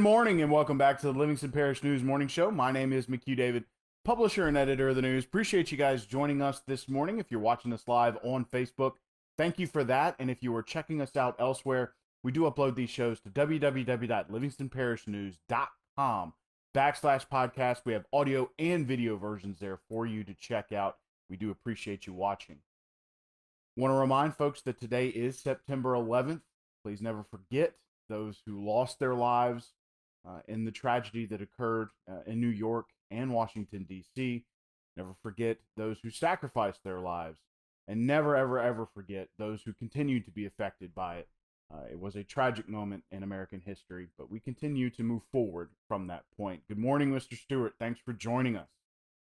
Good morning and welcome back to the Livingston Parish News Morning Show. My name is McHugh David, publisher and editor of the news. Appreciate you guys joining us this morning. If you're watching us live on Facebook, thank you for that. And if you are checking us out elsewhere, we do upload these shows to www.livingstonparishnews.com/podcast. We have audio and video versions there for you to check out. We do appreciate you watching. Want to remind folks that today is September 11th. Please never forget those who lost their lives in the tragedy that occurred in New York and Washington, D.C. Never forget those who sacrificed their lives, and never, ever, ever forget those who continue to be affected by it. It was a tragic moment in American history, but we continue to move forward from that point. Good morning, Mr. Stewart. Thanks for joining us.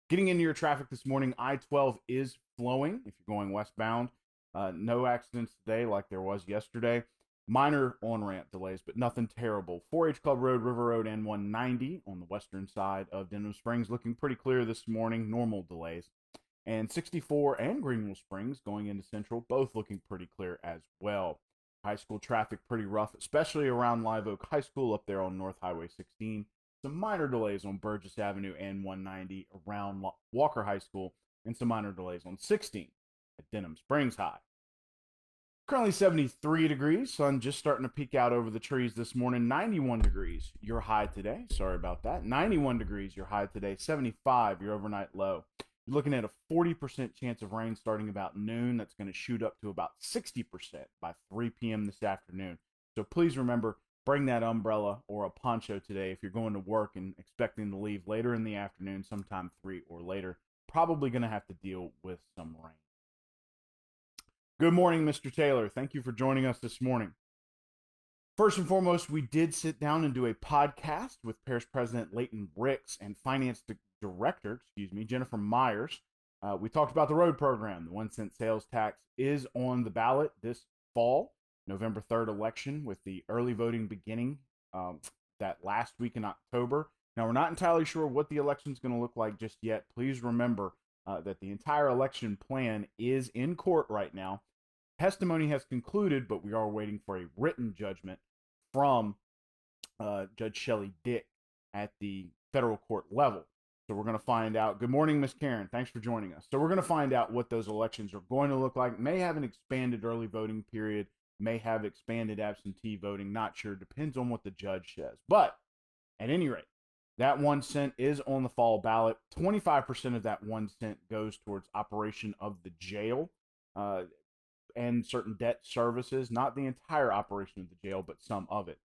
Getting into your traffic this morning, I-12 is flowing if you're going westbound. No accidents today like there was yesterday. Minor on-ramp delays, but nothing terrible. 4-H Club Road, River Road, and 190 on the western side of Denham Springs looking pretty clear this morning. Normal delays. And 64 and Greenville Springs going into Central, both looking pretty clear as well. High school traffic pretty rough, especially around Live Oak High School up there on North Highway 16. Some minor delays on Burgess Avenue and 190 around Walker High School, and some minor delays on 16 at Denham Springs High. Currently 73 degrees, sun just starting to peek out over the trees this morning. 91 degrees, your high today. Sorry about that. 91 degrees, your high today. 75, your overnight low. You're looking at a 40% chance of rain starting about noon. That's going to shoot up to about 60% by 3 p.m. this afternoon. So please remember, bring that umbrella or a poncho today if you're going to work and expecting to leave later in the afternoon, sometime 3 or later. Probably going to have to deal with some rain. Good morning, Mr. Taylor. Thank you for joining us this morning. First and foremost, we did sit down and do a podcast with Parish President Leighton Ricks and Finance Director, Jennifer Myers. We talked about the road program. The 1-cent sales tax is on the ballot this fall, November 3rd election, with the early voting beginning that last week in October. Now, we're not entirely sure what the election is going to look like just yet. Please remember that the entire election plan is in court right now. Testimony has concluded, but we are waiting for a written judgment from Judge Shelley Dick at the federal court level. So we're going to find out. Good morning, Miss Karen. Thanks for joining us. So we're going to find out what those elections are going to look like. May have an expanded early voting period, may have expanded absentee voting. Not sure. Depends on what the judge says. But at any rate, that 1 cent is on the fall ballot. 25% of that 1 cent goes towards operation of the jail and certain debt services. Not the entire operation of the jail, but some of it.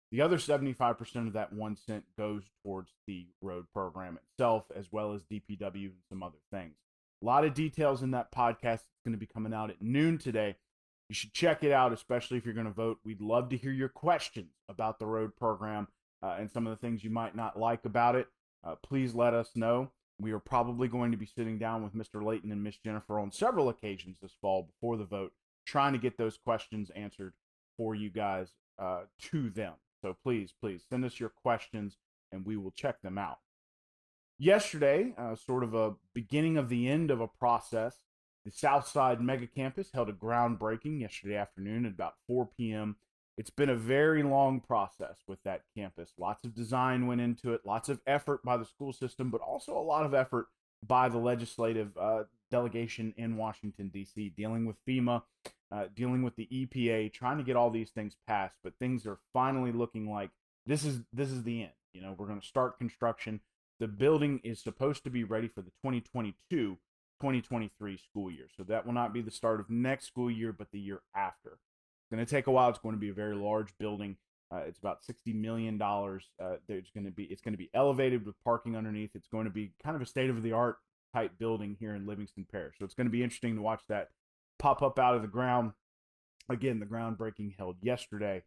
The other 75% of that 1 cent goes towards the road program itself, as well as DPW and some other things. A lot of details in that podcast. It's going to be coming out at noon today. You should check it out, especially if you're going to vote. We'd love to hear your questions about the road program and some of the things you might not like about it. Please let us know. We are probably going to be sitting down with Mr. Leighton and Miss Jennifer on several occasions this fall before the vote, trying to get those questions answered for you guys to them. So please send us your questions and we will check them out. Yesterday, sort of a beginning of the end of a process, the Southside Mega Campus held a groundbreaking yesterday afternoon at about 4 p.m. It's been a very long process with that campus. Lots of design went into it, lots of effort by the school system, but also a lot of effort by the legislative delegation in Washington, D.C., dealing with FEMA, dealing with the EPA, trying to get all these things passed. But things are finally looking like this is the end. You know, we're going to start construction. The building is supposed to be ready for the 2022-2023 school year. So that will not be the start of next school year, but the year after. It's going to take a while. It's going to be a very large building. It's about $60 million. It's going to be elevated with parking underneath. It's going to be kind of a state-of-the-art type building here in Livingston Parish. So it's going to be interesting to watch that pop up out of the ground. Again, the groundbreaking held yesterday.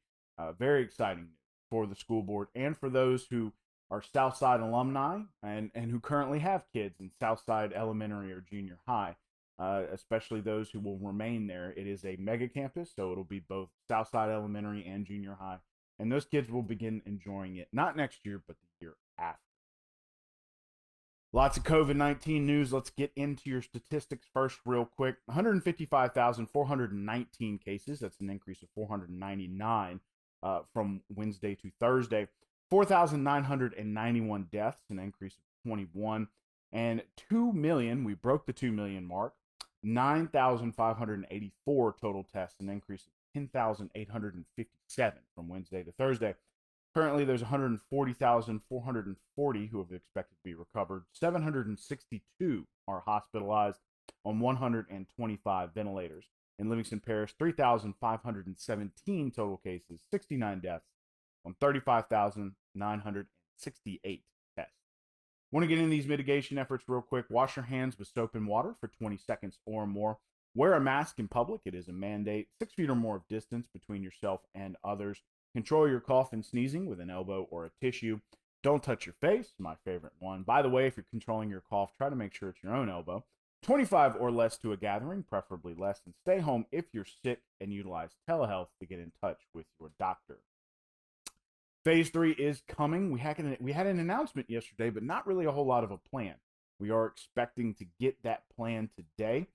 Very exciting for the school board and for those who are Southside alumni and who currently have kids in Southside Elementary or Junior High. Especially those who will remain there. It is a mega campus, so it'll be both Southside Elementary and Junior High. And those kids will begin enjoying it, not next year, but the year after. Lots of COVID-19 news. Let's get into your statistics first real quick. 155,419 cases. That's an increase of 499 from Wednesday to Thursday. 4,991 deaths, an increase of 21, and 2 million, we broke the 2 million mark, 9,584 total tests, an increase of 10,857 from Wednesday to Thursday. Currently, there's 140,440 who have expected to be recovered. 762 are hospitalized on 125 ventilators. In Livingston Parish, 3,517 total cases, 69 deaths on 35,968 tests. Want to get into these mitigation efforts real quick. Wash your hands with soap and water for 20 seconds or more. Wear a mask in public. It is a mandate. 6 feet or more of distance between yourself and others. Control your cough and sneezing with an elbow or a tissue. Don't touch your face, my favorite one. By the way, if you're controlling your cough, try to make sure it's your own elbow. 25 or less to a gathering, preferably less, and stay home if you're sick, and utilize telehealth to get in touch with your doctor. Phase 3 is coming. We had an announcement yesterday, but not really a whole lot of a plan. We are expecting to get that plan today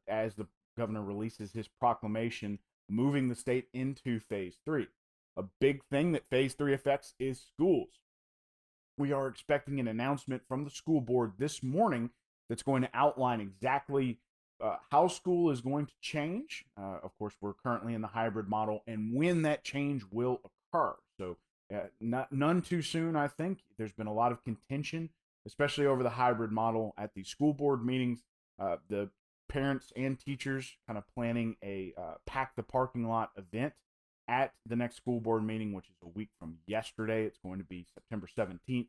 as the governor releases his proclamation moving the state into Phase 3. A big thing that Phase 3 affects is schools. We are expecting an announcement from the school board this morning that's going to outline exactly how school is going to change. Of course, we're currently in the hybrid model, and when that change will occur. So none too soon, I think. There's been a lot of contention, especially over the hybrid model at the school board meetings. The parents and teachers kind of planning a pack the parking lot event at the next school board meeting, which is a week from yesterday. It's going to be September 17th.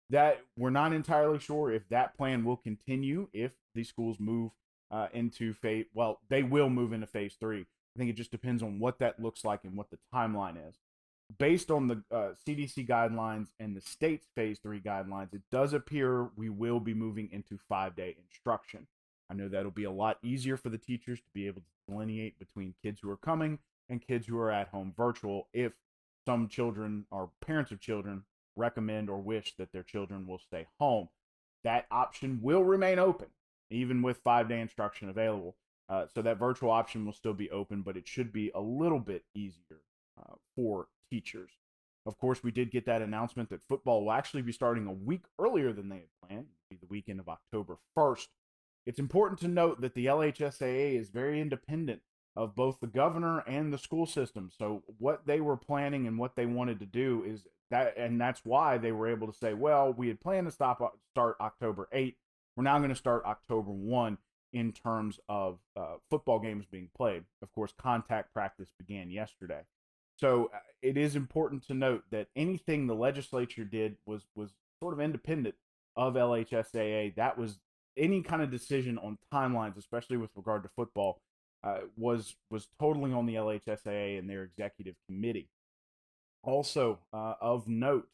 That we're not entirely sure if that plan will continue if these schools move into phase. Well, they will move into Phase 3. I think it just depends on what that looks like and what the timeline is. Based on the CDC guidelines and the state's Phase 3 guidelines, it does appear we will be moving into 5-day instruction. I know that'll be a lot easier for the teachers to be able to delineate between kids who are coming and kids who are at home virtual if some children or parents of children recommend or wish that their children will stay home. That option will remain open, even with 5-day instruction available. So that virtual option will still be open, but it should be a little bit easier for teachers. Of course, we did get that announcement that football will actually be starting a week earlier than they had planned. It'll be the weekend of October 1st. It's important to note that the LHSAA is very independent of both the governor and the school system. So what they were planning and what they wanted to do is that, and that's why they were able to say, well, we had planned to start October 8th. We're now going to start October 1 in terms of football games being played. Of course, contact practice began yesterday. So it is important to note that anything the legislature did was sort of independent of LHSAA. That was any kind of decision on timelines, especially with regard to football, was totally on the LHSAA and their executive committee. Also of note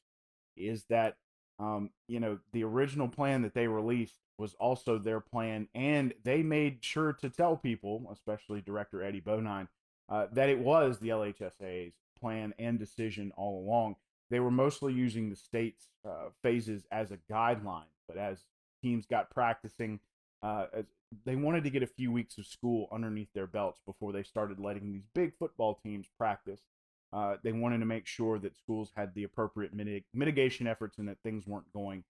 is that the original plan that they released was also their plan, and they made sure to tell people, especially Director Eddie Bonine, that it was the LHSAA's plan and decision all along. They were mostly using the state's phases as a guideline, but as teams got practicing, they wanted to get a few weeks of school underneath their belts before they started letting these big football teams practice. They wanted to make sure that schools had the appropriate mitigation efforts and that things weren't going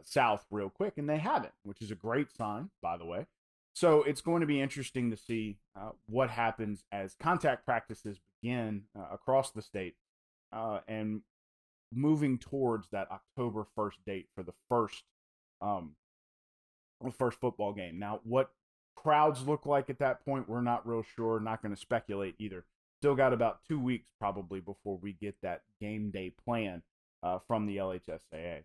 south real quick, and they haven't, which is a great sign, by the way. So it's going to be interesting to see what happens as contact practices begin across the state and moving towards that October 1st date for the first football game. Now, what crowds look like at that point, we're not real sure. Not going to speculate either. Still got about 2 weeks probably before we get that game day plan from the LHSAA.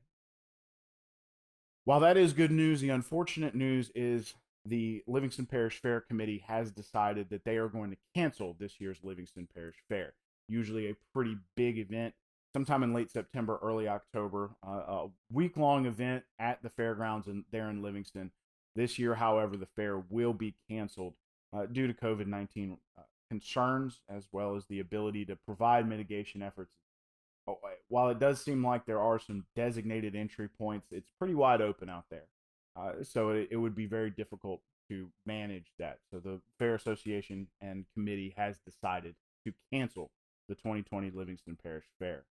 While that is good news, the unfortunate news is the Livingston Parish Fair Committee has decided that they are going to cancel this year's Livingston Parish Fair. Usually a pretty big event, sometime in late September, early October, a week-long event at the fairgrounds there in Livingston. This year, however, the fair will be canceled due to COVID-19 concerns, as well as the ability to provide mitigation efforts. While it does seem like there are some designated entry points, it's pretty wide open out there. So it would be very difficult to manage that. So the Fair Association and Committee has decided to cancel the 2020 Livingston Parish Fair.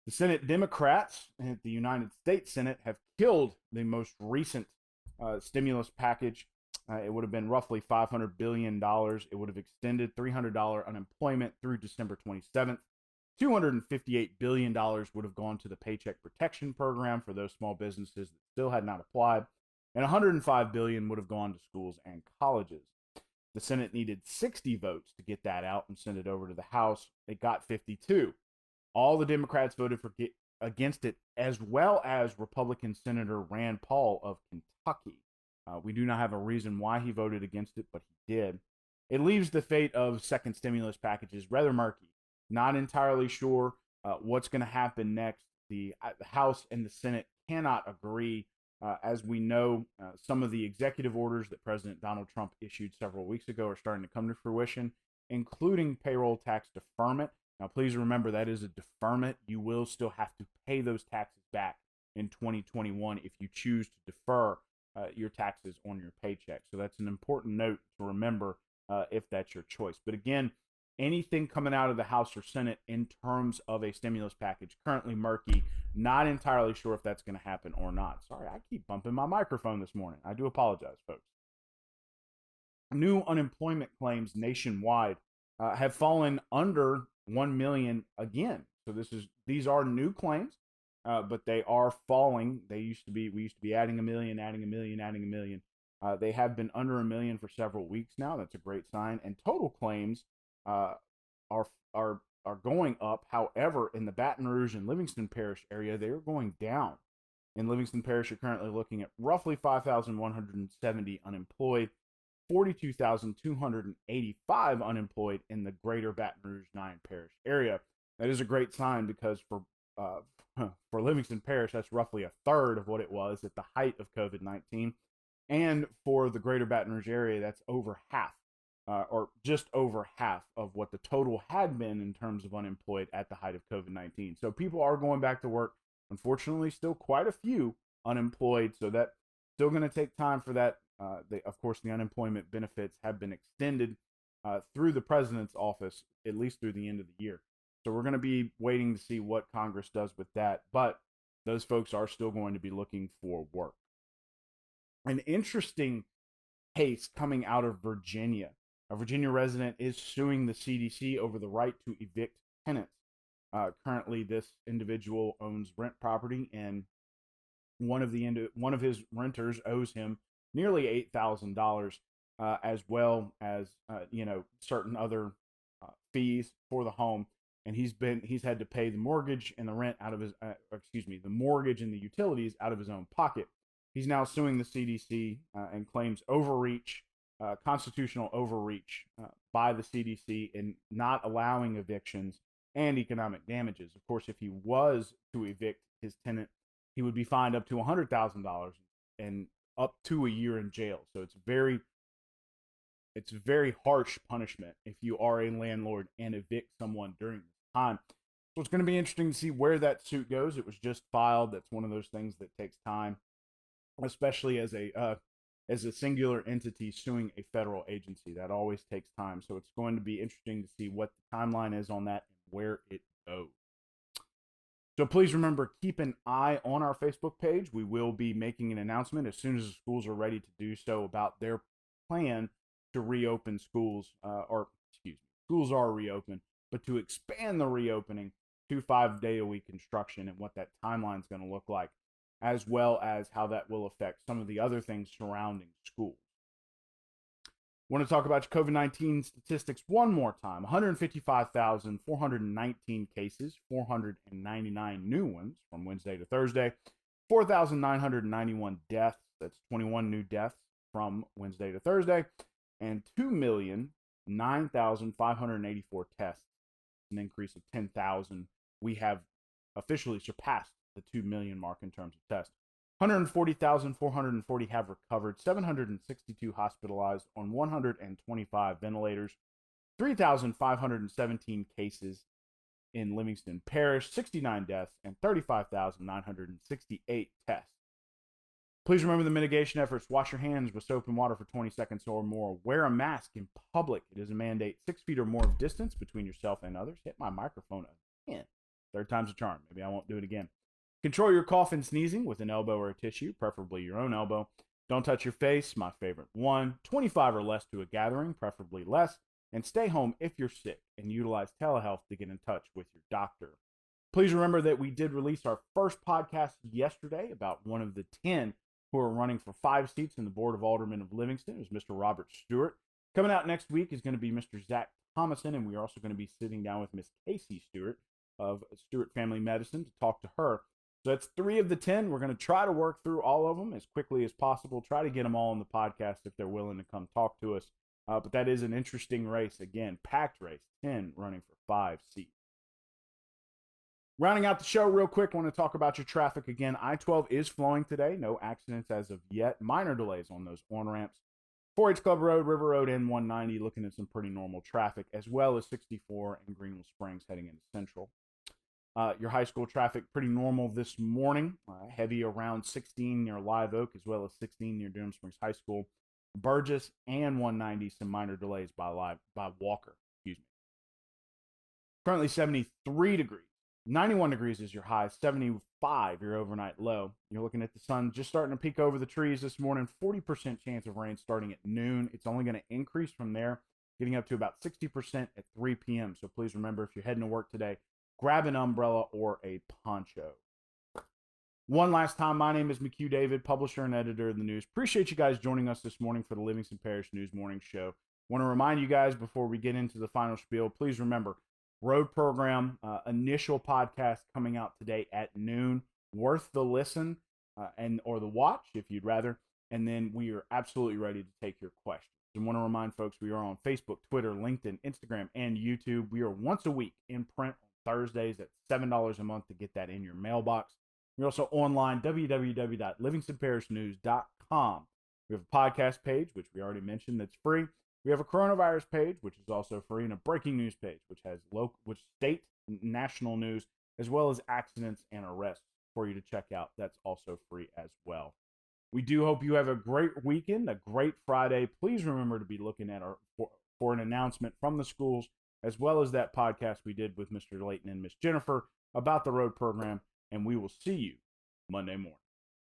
The Senate Democrats at the United States Senate have killed the most recent stimulus package. It would have been roughly $500 billion. It would have extended $300 unemployment through December 27th. $258 billion would have gone to the Paycheck Protection Program for those small businesses that still had not applied. And $105 billion would have gone to schools and colleges. The Senate needed 60 votes to get that out and send it over to the House. It got 52. All the Democrats voted against it, as well as Republican Senator Rand Paul of Kentucky. We do not have a reason why he voted against it, but he did. It leaves the fate of second stimulus packages rather murky. Not entirely sure what's going to happen next. The House and the Senate cannot agree. As we know, some of the executive orders that President Donald Trump issued several weeks ago are starting to come to fruition, including payroll tax deferment. Now, please remember that is a deferment. You will still have to pay those taxes back in 2021 if you choose to defer your taxes on your paycheck. So that's an important note to remember if that's your choice. But again, anything coming out of the House or Senate in terms of a stimulus package, currently murky. Not entirely sure if that's going to happen or not. Sorry, I keep bumping my microphone this morning. I do apologize, folks. New unemployment claims nationwide have fallen under 1 million again. So these are new claims, but they are falling. We used to be adding a million. They have been under 1 million for several weeks now. That's a great sign. And total claims are going up. However, in the Baton Rouge and Livingston Parish area, they are going down. In Livingston Parish, you're currently looking at roughly 5,170 unemployed, 42,285 unemployed in the greater Baton Rouge 9 Parish area. That is a great sign because for Livingston Parish, that's roughly a third of what it was at the height of COVID-19. And for the greater Baton Rouge area, that's over half. Or just over half of what the total had been in terms of unemployed at the height of COVID-19. So people are going back to work. Unfortunately, still quite a few unemployed. So that's still going to take time for that. Of course, the unemployment benefits have been extended through the president's office, at least through the end of the year. So we're going to be waiting to see what Congress does with that. But those folks are still going to be looking for work. An interesting case coming out of Virginia. A Virginia resident is suing the CDC over the right to evict tenants. Currently, this individual owns rent property, and one of his renters owes him nearly $8,000, as well as certain other fees for the home. And he's had to pay the mortgage and the rent out of his the mortgage and the utilities out of his own pocket. He's now suing the CDC and claims overreach. Constitutional overreach by the CDC in not allowing evictions and economic damages. Of course, if he was to evict his tenant, he would be fined up to $100,000 and up to a year in jail. So it's very harsh punishment if you are a landlord and evict someone during this time. So it's going to be interesting to see where that suit goes. It was just filed. That's one of those things that takes time, especially as a singular entity suing a federal agency. That always takes time. So it's going to be interesting to see what the timeline is on that and where it goes. So please remember, keep an eye on our Facebook page. We will be making an announcement as soon as the schools are ready to do so about their plan to reopen schools, schools are reopened, but to expand the reopening to 5-day-a-week instruction and what that timeline is going to look like, as well as how that will affect some of the other things surrounding schools. I want to talk about COVID-19 statistics one more time. 155,419 cases, 499 new ones from Wednesday to Thursday, 4,991 deaths, that's 21 new deaths from Wednesday to Thursday, and 2,009,584 tests, an increase of 10,000. We have officially surpassed the 2 million mark in terms of tests. 140,440 have recovered, 762 hospitalized on 125 ventilators, 3,517 cases in Livingston Parish, 69 deaths, and 35,968 tests. Please remember the mitigation efforts. Wash your hands with soap and water for 20 seconds or more. Wear a mask in public. It is a mandate. 6 feet or more of distance between yourself and others. Hit my microphone again. Third time's a charm. Maybe I won't do it again. Control your cough and sneezing with an elbow or a tissue, preferably your own elbow. Don't touch your face, my favorite one. 25 or less to a gathering, preferably less. And stay home if you're sick, and utilize telehealth to get in touch with your doctor. Please remember that we did release our first podcast yesterday about one of the 10 who are running for 5 seats in the Board of Aldermen of Livingston. It was Mr. Robert Stewart. Coming out next week is going to be Mr. Zach Thomason, and we are also going to be sitting down with Miss Casey Stewart of Stewart Family Medicine to talk to her. So that's 3 of the 10. We're going to try to work through all of them as quickly as possible, try to get them all on the podcast if they're willing to come talk to us. But that is an interesting race. Again, packed race, 10 running for 5 seats. Rounding out the show real quick, I want to talk about your traffic again. I-12 is flowing today. No accidents as of yet. Minor delays on those on-ramps. 4H Club Road, River Road, and 190 looking at some pretty normal traffic, as well as 64 and Greenville Springs heading into Central. Your high school traffic pretty normal this morning. Heavy around 16 near Live Oak, as well as 16 near Durham Springs High School. Burgess and 190, some minor delays by Walker. Excuse me. Currently 73 degrees. 91 degrees is your high, 75 your overnight low. You're looking at the sun just starting to peek over the trees this morning. 40% chance of rain starting at noon. It's only going to increase from there, getting up to about 60% at 3 p.m. So please remember, if you're heading to work today, grab an umbrella or a poncho. One last time, my name is McHugh David, publisher and editor of the news. Appreciate you guys joining us this morning for the Livingston Parish News Morning Show. Want to remind you guys before we get into the final spiel, please remember, road program, initial podcast coming out today at noon. Worth the listen or the watch, if you'd rather. And then we are absolutely ready to take your questions. And want to remind folks, we are on Facebook, Twitter, LinkedIn, Instagram, and YouTube. We are once a week in print on Thursdays at $7 a month to get that in your mailbox. We're also online, www.livingstonparishnews.com. We have a podcast page, which we already mentioned, that's free. We have a coronavirus page, which is also free, and a breaking news page, which has state and national news, as well as accidents and arrests for you to check out. That's also free as well. We do hope you have a great weekend, a great Friday. Please remember to be looking at for an announcement from the schools, as well as that podcast we did with Mr. Layton and Miss Jennifer about the road program, and we will see you Monday morning.